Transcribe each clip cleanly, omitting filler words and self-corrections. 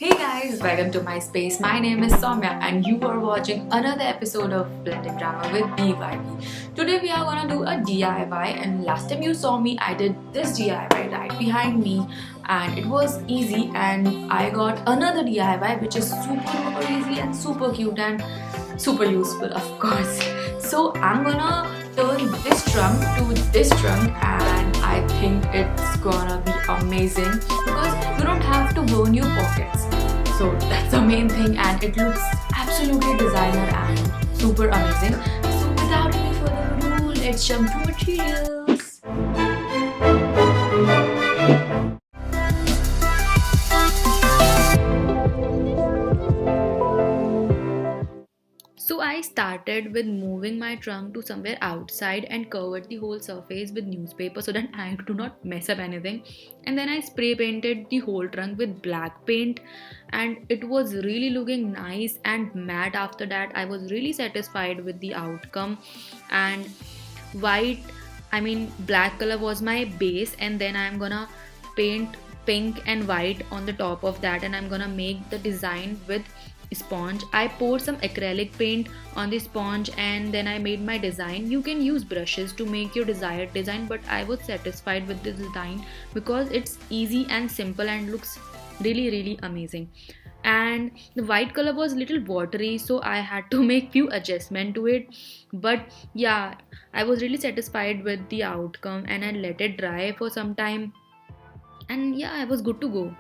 Hey guys, welcome to my space. My name is Saumya and you are watching another episode of Blended Drama with BYB. Today we are gonna do a DIY, and last time you saw me I did this DIY right behind me and it was easy, and I got another DIY which is super easy and super cute and super useful of course. So I'm gonna turn this trunk to this trunk and I think it's gonna be amazing because you don't have to burn your pockets. So that's the main thing, and it looks absolutely designer and super amazing. So without any further ado, let's jump to materials. So I started with moving my trunk to somewhere outside and covered the whole surface with newspaper so that I do not mess up anything. And then I spray painted the whole trunk with black paint, and it was really looking nice and matte. After that, I was really satisfied with the outcome. And white, black color was my base, and then I'm gonna paint pink and white on the top of that, and I'm gonna make the design with sponge. I poured some acrylic paint on the sponge and then I made my design. You can use brushes to make your desired design, but I was satisfied with this design because it's easy and simple and looks really amazing. And the white color was little watery, so I had to make few adjustment to it, but yeah, I was really satisfied with the outcome and I let it dry for some time, and yeah, I was good to go.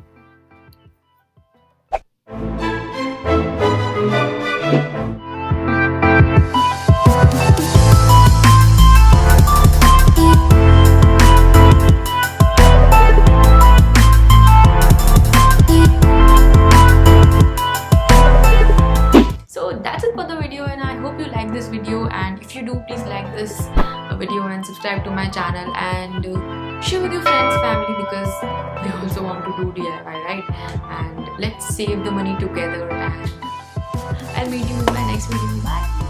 So that's it for the video, and I hope you like this video, and if you do, please like this video and subscribe to my channel and share with your friends, family, because they also want to do DIY, right? And let's save the money together, and I'll meet you in my next video. Bye.